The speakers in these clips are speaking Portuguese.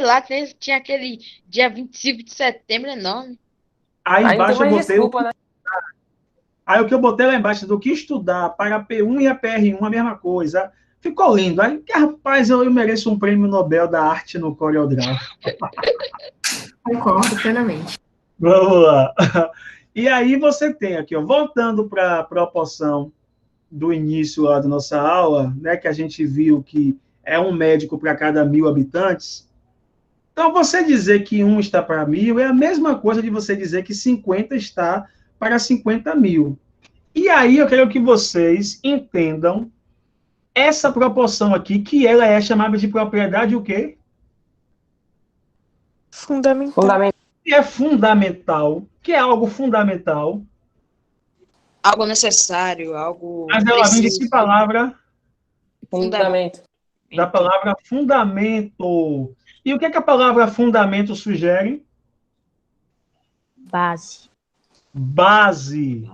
lá tinha aquele dia 25 de setembro enorme. Aí Aí não tem embaixo eu mais botei desculpa, né? Aí o que eu botei lá embaixo, do que estudar para a P1 e a PR1, a mesma coisa. Ficou lindo. Aí, rapaz, eu mereço um prêmio Nobel da Arte no coreográfico. Concordo plenamente. Vamos lá. E aí você tem aqui, ó, voltando para a proporção do início lá da nossa aula, né, que a gente viu que é um médico para cada 1.000 habitantes. Então, você dizer que um está para 1.000 é a mesma coisa de você dizer que 50 está para 50.000. E aí eu quero que vocês entendam essa proporção aqui, que ela é chamada de propriedade o quê? Fundamental. Que é fundamental, que é algo fundamental. Algo necessário, algo Mas ela vem de que preciso. palavra? Fundamento. Da palavra fundamento. E o que é que a palavra fundamento sugere? Base. Base,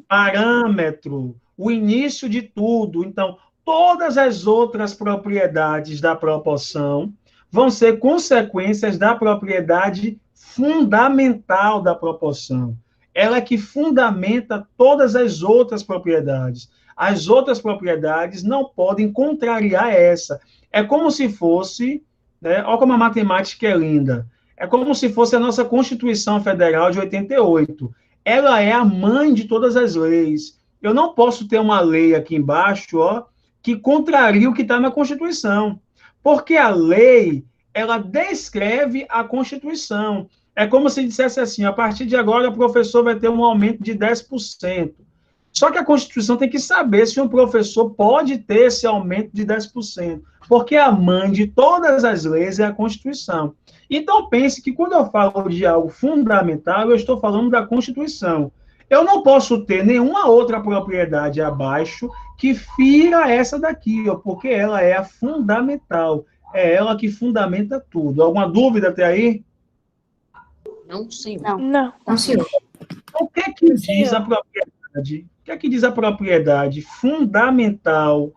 parâmetro, o início de tudo. Então, todas as outras propriedades da proporção vão ser consequências da propriedade fundamental da proporção. Ela é que fundamenta todas as outras propriedades. As outras propriedades não podem contrariar essa. É como se fosse, né, olha como a matemática é linda. É como se fosse a nossa Constituição Federal de 88. Ela é a mãe de todas as leis. Eu não posso ter uma lei aqui embaixo, ó, que contraria o que está na Constituição. Porque a lei, ela descreve a Constituição. É como se dissesse assim, a partir de agora o professor vai ter um aumento de 10%. Só que a Constituição tem que saber se um professor pode ter esse aumento de 10%, porque a mãe de todas as leis é a Constituição. Então, pense que quando eu falo de algo fundamental, eu estou falando da Constituição. Eu não posso ter nenhuma outra propriedade abaixo que fira essa daqui, ó, porque ela é a fundamental. É ela que fundamenta tudo. Alguma dúvida até aí? Não, senhor. Não. Não, senhor. O que é que diz a propriedade? O que é que diz a propriedade fundamental? O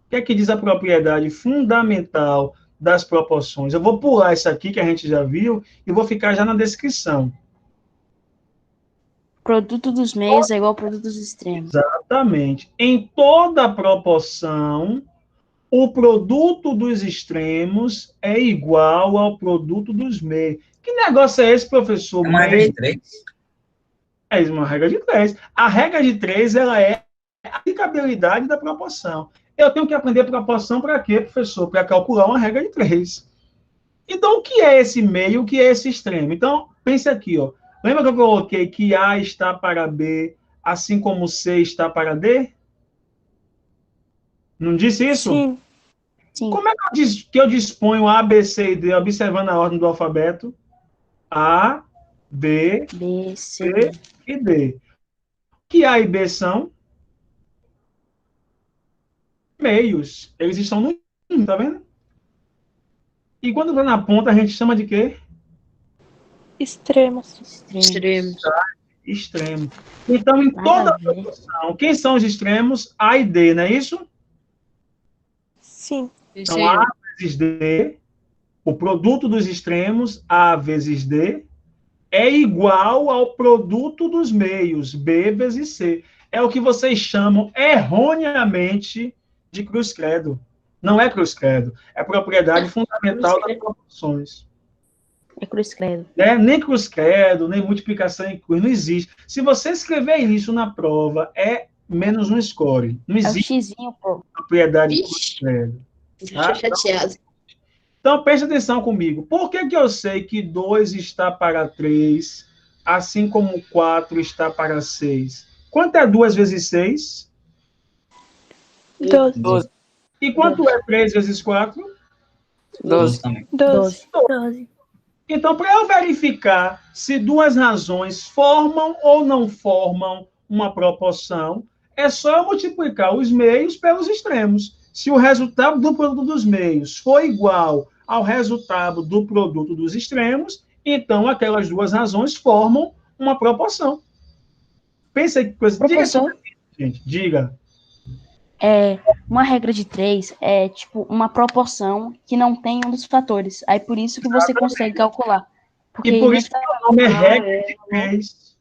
que é que diz a propriedade fundamental das proporções? Eu vou pular isso aqui que a gente já viu e vou ficar já na descrição. Produto dos meios é igual ao produto dos extremos. Exatamente. Em toda proporção, o produto dos extremos é igual ao produto dos meios. Que negócio é esse, professor? É uma regra de 3? É uma regra de 3. A regra de 3, ela é a aplicabilidade da proporção. Eu tenho que aprender proporção para quê, professor? Para calcular uma regra de 3. Então, o que é esse meio, o que é esse extremo? Então, pense aqui, ó. Lembra que eu coloquei que A está para B, assim como C está para D? Não disse isso? Sim. Sim. Como é que eu disponho A, B, C e D, observando a ordem do alfabeto? A, B, B, C, C e D. O que A e B são? Meios. Eles estão no meio, tá vendo? E quando está na ponta, a gente chama de quê? extremos. Extremos. Extremo. Então, em toda a proporção, quem são os extremos? A e D, não é isso? Sim. Então, A vezes D, o produto dos extremos, A vezes D, é igual ao produto dos meios, B vezes C. É o que vocês chamam erroneamente de cruz-credo. Não é cruz-credo, é propriedade fundamental das proporções. É cruz-credo. Nem cruz-credo, nem multiplicação em cruz, não existe. Se você escrever isso na prova, é menos um score. Não É o existe xizinho, pô. propriedade Ixi. cruz-credo. Deixa chateado. Então, preste atenção comigo. Por que eu sei que 2 está para 3, assim como 4 está para 6? Quanto é 2 vezes 6? 12. E quanto é 3 vezes 4? 12 também. 12. Então, para eu verificar se duas razões formam ou não formam uma proporção, é só eu multiplicar os meios pelos extremos. Se o resultado do produto dos meios for igual ao resultado do produto dos extremos, então aquelas duas razões formam uma proporção. Pensa que coisa. Diga, Professor, gente, diga. Uma regra de 3 é tipo uma proporção que não tem um dos fatores. Aí por isso que você consegue calcular. E Porque por isso que o nome é regra é. de 3.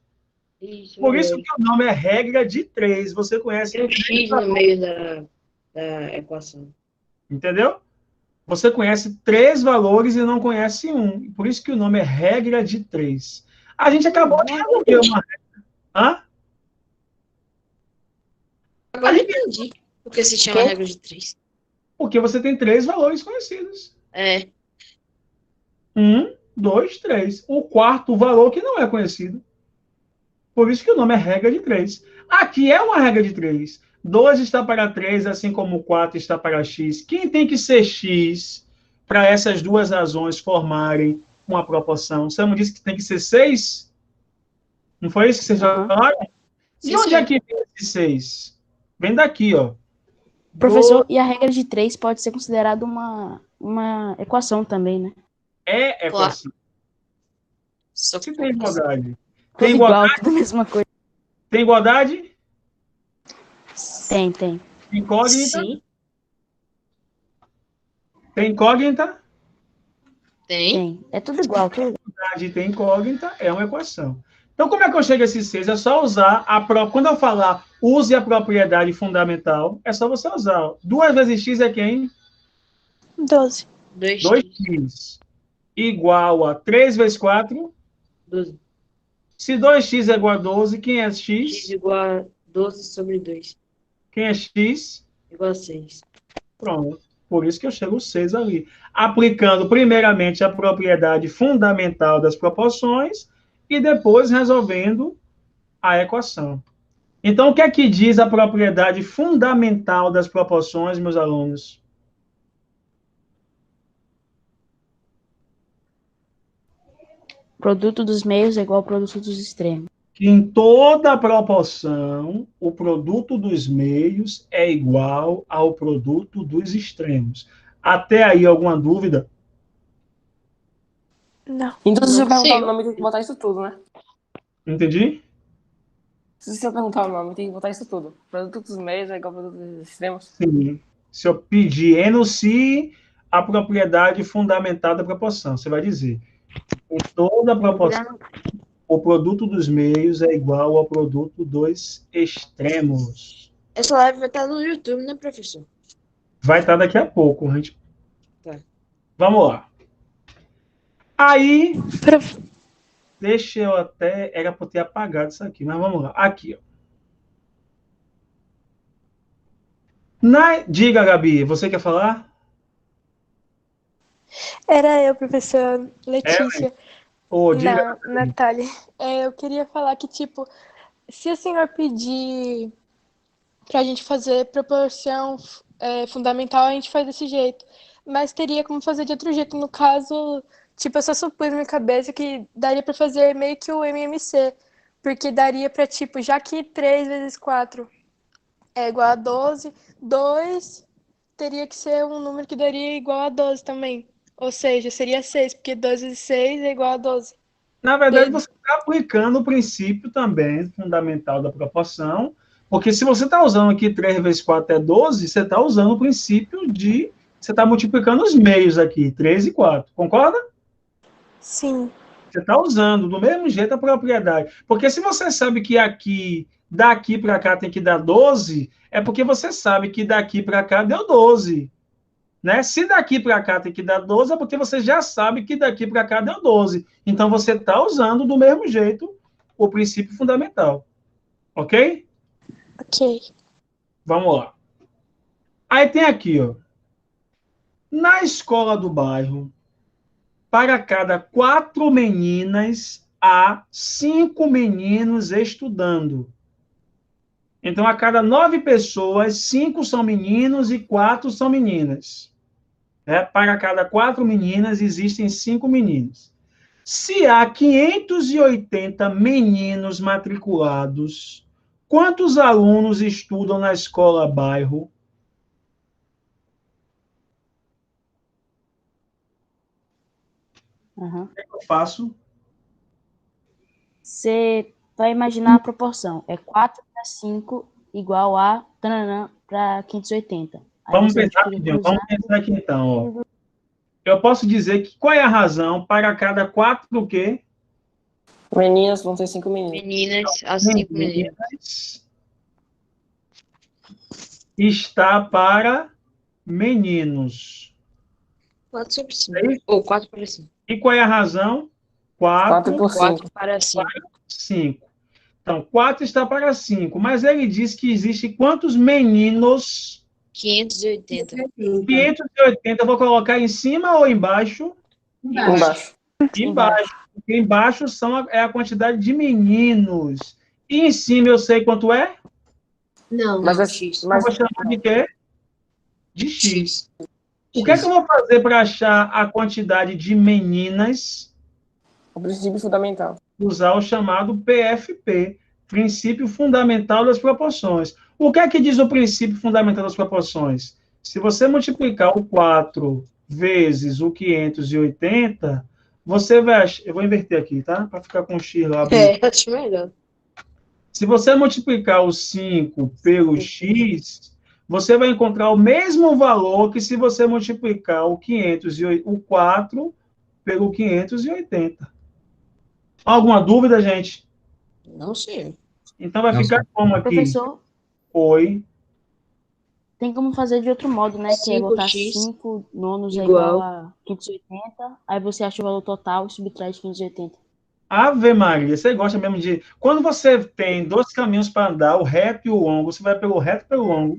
Isso, Por isso verdade. que o nome é regra de 3. Você conhece Tem um X no meio da equação. entendeu? Você conhece 3 valores e não conhece um. Por isso que o nome é regra de 3. A gente acabou de resolver uma regra. Hã? A Agora eu gente, entendi porque se chama Quê? regra de 3. porque você tem 3 valores conhecidos. É, 1, 2, 3. O quarto valor que não é conhecido. Por isso que o nome é regra de 3. Aqui é uma regra de 3. 2 está para 3, assim como o 4 está para x. Quem tem que ser x para essas duas razões formarem uma proporção? Samu disse que tem que ser 6? Não foi isso que vocês Aham. falaram? De sim, onde é sim. que vem esse 6? Vem daqui, ó. Professor, Do e a regra de 3 pode ser considerada uma equação também, né? é Claro. equação. Só Se tem poucas. igualdade. Tem Tudo igual, igualdade? tudo a mesma coisa. Tem igualdade? Tem. Incógnita? Sim, Tem incógnita? tem. Tem. É tudo igual, tudo. Tem incógnita é uma equação. Então, como é que eu chego a esses 6? É só usar quando eu falar use a propriedade fundamental, é só você usar. 2 vezes x é quem? 12. 2x. 2x igual a 3 vezes 4. 12. Se 2x é igual a 12, quem é X x? igual a 12 sobre 2. Quem é x? Igual a 6. Pronto. Por isso que eu chego 6 ali. Aplicando primeiramente a propriedade fundamental das proporções e depois resolvendo a equação. Então, o que é que diz a propriedade fundamental das proporções, meus alunos? Produto dos meios é igual ao produto dos extremos. Que em toda proporção, o produto dos meios é igual ao produto dos extremos. Até aí, alguma dúvida? Não. Então, se você Não perguntar sei. o nome, tem que botar isso tudo, né? Entendi? Se você perguntar o nome, tem que botar isso tudo. Produto dos meios é igual ao produto dos extremos. Sim. Se eu pedir enuncie a propriedade fundamental da proporção, você vai dizer, em toda proporção, o produto dos meios é igual ao produto dos extremos. Essa live vai estar no YouTube, né, professor? Vai estar daqui a pouco. A gente... Tá. Vamos lá. Aí, Prof... deixa eu até... Era para eu ter apagado isso aqui, mas vamos lá. Aqui, ó. Diga, Gabi, você quer falar? Era eu, professora Letícia. Ou diga. Não, Natália. Eu queria falar que, tipo, se o senhor pedir pra gente fazer proporção fundamental, a gente faz desse jeito. Mas teria como fazer de outro jeito. No caso, tipo, eu só supus na minha cabeça que daria pra fazer meio que o MMC. Porque daria pra, tipo, já que 3 vezes 4 é igual a 12, 2 teria que ser um número que daria igual a 12 também. Ou seja, seria 6, porque 2 vezes 6 é igual a 12. Na verdade, você está aplicando o princípio também fundamental da proporção, porque se você está usando aqui 3 vezes 4 é 12, você está usando o princípio de... Você está multiplicando os meios aqui, 3 e 4. Concorda? Sim. Você está usando do mesmo jeito a propriedade. Porque se você sabe que aqui, daqui para cá tem que dar 12, é porque você sabe que daqui para cá deu 12. Né? Se daqui para cá tem que dar 12, é porque você já sabe que daqui para cá deu 12. Então você está usando do mesmo jeito o princípio fundamental. Ok? Ok. Vamos lá. Aí tem aqui, ó. Na escola do bairro, para cada 4 meninas, há 5 meninos estudando. Então, a cada 9 pessoas, 5 são meninos e 4 são meninas. Para cada 4 meninas, existem 5 meninos. Se há 580 meninos matriculados, quantos alunos estudam na escola bairro? Uhum. O que eu faço? Você vai imaginar a proporção. É 4 para 5 igual a... Tananã, para 580. Aí Vamos você pensar multiplica rapidinho. Vamos cruzado. pensar aqui então. Ó. Eu posso dizer que qual é a razão para cada 4 do quê? Meninas vão ter 5 meninas. Meninas, as 5 meninas. Meninas está para meninos. 4 sobre 5. Ou 4 para 5. E qual é a razão? 4 4, por 5. 4 para 5. 5. Então, 4 está para 5. Mas ele diz que existe quantos meninos? 580. 580. Eu vou colocar em cima ou embaixo? Embaixo. Embaixo. Porque embaixo é a quantidade de meninos. E em cima eu sei quanto é? Não, Mas não, é X. Eu mas, vou chamar de quê? De X. X. O que é que eu vou fazer para achar a quantidade de meninas? o princípio fundamental. Usar o chamado PFP, Princípio Fundamental das Proporções. O que é que diz o princípio fundamental das proporções? Se você multiplicar o 4 vezes o 580, você vai achar... Eu vou inverter aqui, tá? Para ficar com o X lá. Acho melhor. Se você multiplicar o 5 pelo X, você vai encontrar o mesmo valor que se você multiplicar o 4 pelo 580. Alguma dúvida, gente? Não sei. Então vai ficar como aqui? Professor, Oi. tem como fazer de outro modo, né? Que é botar 5x 5 nonos é igual. igual a 580, aí você acha o valor total e subtrai de 580. Ave Maria, você gosta mesmo de... Quando você tem dois caminhos para andar, o reto e o longo, você vai pelo reto e pelo longo.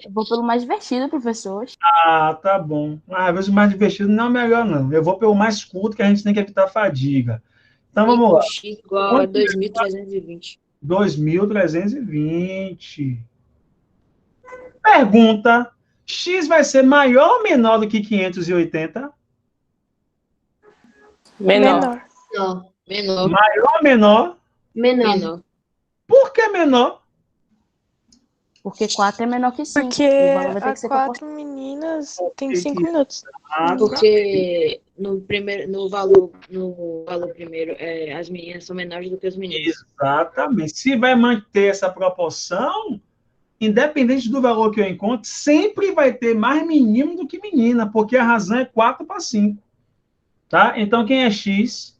Eu vou pelo mais divertido, professor. Ah, tá bom. Às vezes o mais divertido não é melhor, não. Eu vou pelo mais curto, que a gente tem que evitar fadiga. Então vamos lá. 5x igual a 2.320. 2.320. Pergunta: X vai ser maior ou menor do que 580? Menor. Não. Menor. Maior ou menor? Menor. Por que menor? Porque 4 é menor que 5. Porque O valor vai ter a que ser 4 meninas tem que 5 que- minutos. Porque no valor primeiro, as meninas são menores do que os meninos. Exatamente. Se vai manter essa proporção, independente do valor que eu encontro, sempre vai ter mais menino do que menina, porque a razão é 4 para 5. Tá? Então, quem é X?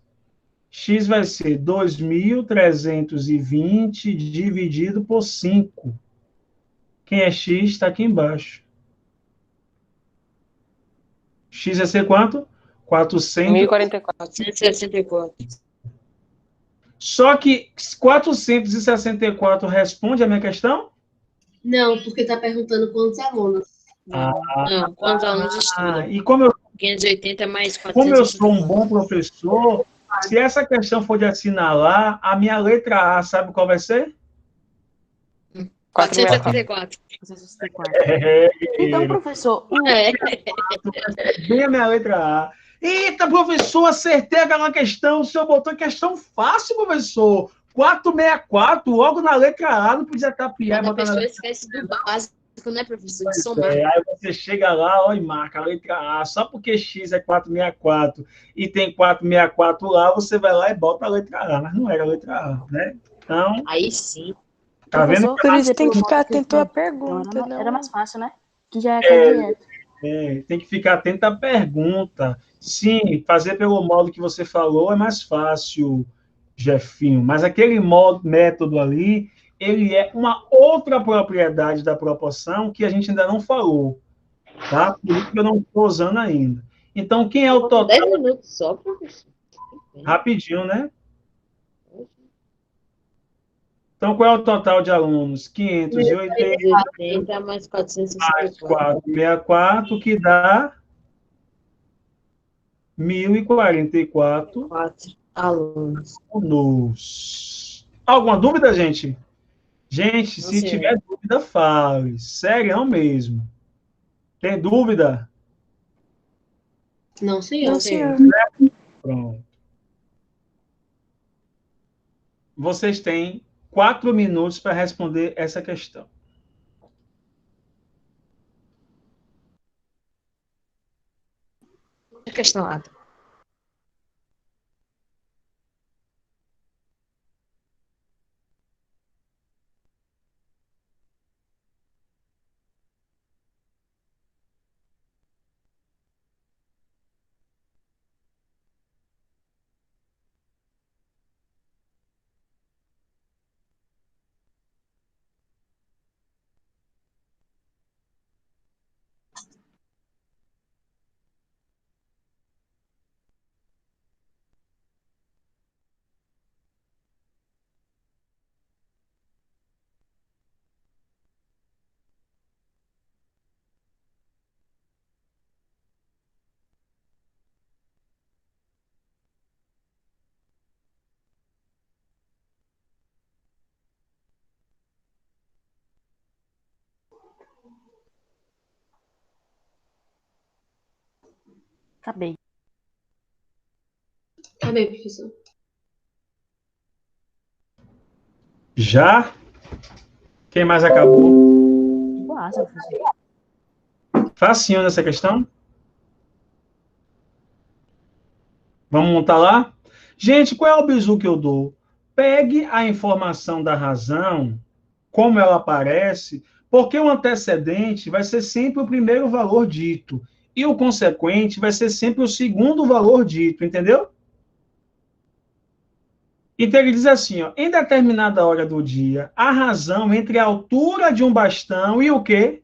X vai ser 2.320 dividido por 5. Quem é X está aqui embaixo. X vai ser quanto? 400. 1044. 164. Só que 464 responde a minha questão? Não, porque está perguntando quantos alunos. Não. Não, quantos alunos estudam? E como 580 mais eu sou um 464. bom professor, se essa questão for de assinalar, a minha letra A, sabe qual vai ser? 474. 464. É, Então, professor, bem a minha letra A. Eita, professor, acertei aquela questão. O senhor botou questão fácil, professor. 464, logo na letra A, não podia tapiar e Quando a botar na pessoa letra esquece do básico, né, professor? De A. somar. Aí você chega lá, ó, e marca a letra A. Só porque X é 464 e tem 464 lá, você vai lá e bota a letra A. Mas não era a letra A, né? Então, Aí sim. tá vendo? professor, Por isso fazer tem que pelo ficar modo que atento à então, pergunta, era mais não. fácil, né? Que já cai direto. Tem que ficar atento à pergunta. Sim, fazer pelo modo que você falou é mais fácil, Jefinho, mas aquele método ali, ele é uma outra propriedade da proporção que a gente ainda não falou, tá? Por isso que eu não estou usando ainda. Então, quem é o total? 10 minutos só, professor. Rapidinho, né? Então, qual é o total de alunos? 580 80 mais mais 464. 464, que dá 1.044 4 alunos. alunos. Alguma dúvida, gente? Gente, Não se sei. tiver dúvida, fale. Sério mesmo. Tem dúvida? Não, senhor. Não, senhor. Pronto. Vocês têm 4 minutos para responder essa questão. A questão A. Acabei. Tá bem, professor. Já? Quem mais acabou? Boa, professor. Facinho nessa questão? Vamos montar lá? Gente, qual é o bizu que eu dou? Pegue a informação da razão, como ela aparece, porque o antecedente vai ser sempre o primeiro valor dito, e o consequente vai ser sempre o segundo valor dito, entendeu? Então ele diz assim, ó, em determinada hora do dia, a razão entre a altura de um bastão e o quê?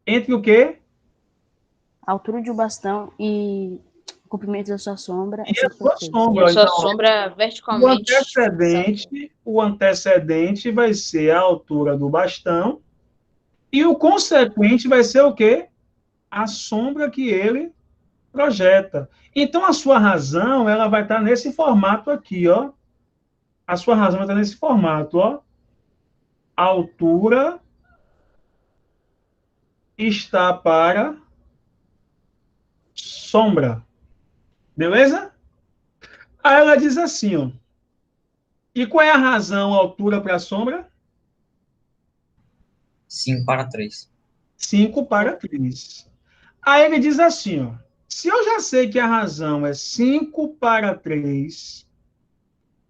Entre o quê? A altura de um bastão e o comprimento da sua sombra é E a sua 5,6. E sombra. a sua Então, sombra verticalmente. o antecedente vai ser a altura do bastão e o consequente vai ser o quê? A sombra que ele projeta. Então, a sua razão, ela vai estar nesse formato aqui, ó. A sua razão vai estar nesse formato, ó. A altura está para sombra. Beleza? Aí ela diz assim, ó. E qual é a razão, a altura para a sombra? 5/3. 5/3. Aí ele diz assim, ó. Se eu já sei que a razão é 5/3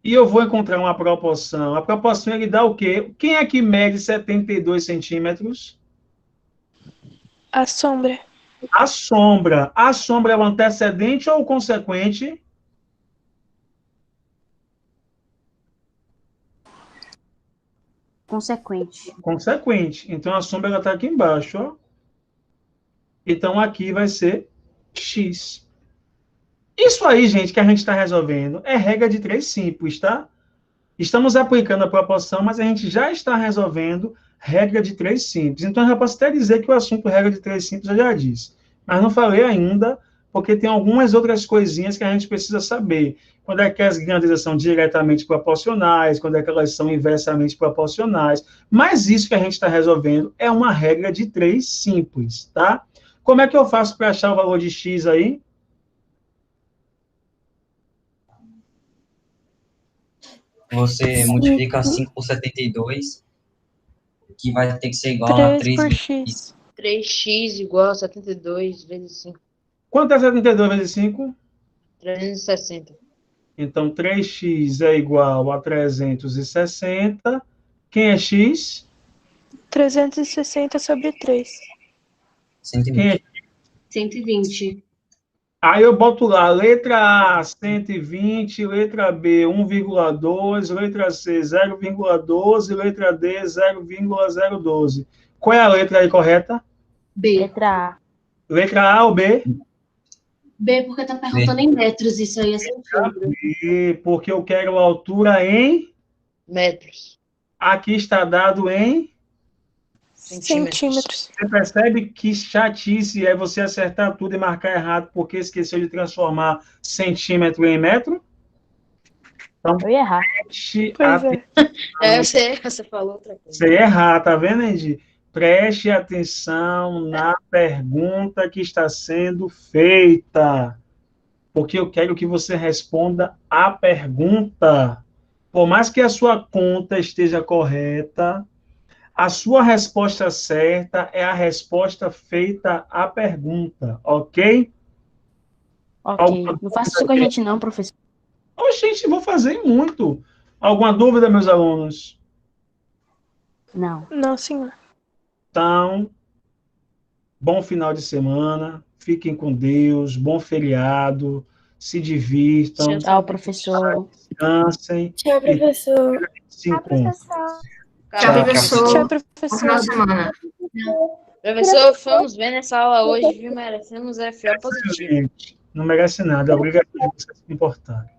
e eu vou encontrar uma proporção, a proporção ele dá o quê? Quem é que mede 72 centímetros? A sombra. A sombra. A sombra é o antecedente ou o consequente? Consequente. Consequente. Então, a sombra está aqui embaixo, ó. Então, aqui vai ser x. Isso aí, gente, que a gente está resolvendo é regra de 3 simples, tá? Estamos aplicando a proporção, mas a gente já está resolvendo regra de 3 simples. Então, eu já posso até dizer que o assunto regra de 3 simples eu já disse. Mas não falei ainda, porque tem algumas outras coisinhas que a gente precisa saber. Quando é que as grandezas são diretamente proporcionais, quando é que elas são inversamente proporcionais. Mas isso que a gente está resolvendo é uma regra de 3 simples, tá? Como é que eu faço para achar o valor de x aí? Você multiplica 5 por 72, que vai ter que ser igual a 3 3 por vezes x. 3x igual a 72 vezes 5. Quanto é 72 vezes 5? 360. Então, 3x é igual a 360. Quem é x? 360 sobre 3. Quem é... 120. 120. Aí eu boto lá, letra A, 120, letra B, 1,2, letra C, 0,12, letra D, 0,012. Qual é a letra aí correta? B. Letra A. Letra A ou B? B, porque tá perguntando em metros, isso aí é centímetro. B, porque eu quero a altura em... Metros. Aqui está dado em... Centímetros. Você percebe que chatice é você acertar tudo e marcar errado porque esqueceu de transformar centímetro em metro? Então, Eu ia errar. preste Pois é. Você falou outra coisa. Você ia errar, tá vendo, Endi? Preste atenção na pergunta que está sendo feita, porque eu quero que você responda a pergunta. Por mais que a sua conta esteja correta, a sua resposta certa é a resposta feita à pergunta, ok? Ok. Não faça isso com a gente não, professor. Oh, gente, vou fazer muito. Alguma dúvida, meus alunos? Não. Não, senhor. Então, bom final de semana, fiquem com Deus, bom feriado, se divirtam, Tchau, professor. descansem. Tchau, professor. Se encontrem. Tchau, professor. Tchau, Bom professor. final de semana. Professor, fomos ver nessa aula hoje, viu? Merecemos FO positivo. Gente, não merece nada, é obrigação de vocês se importarem.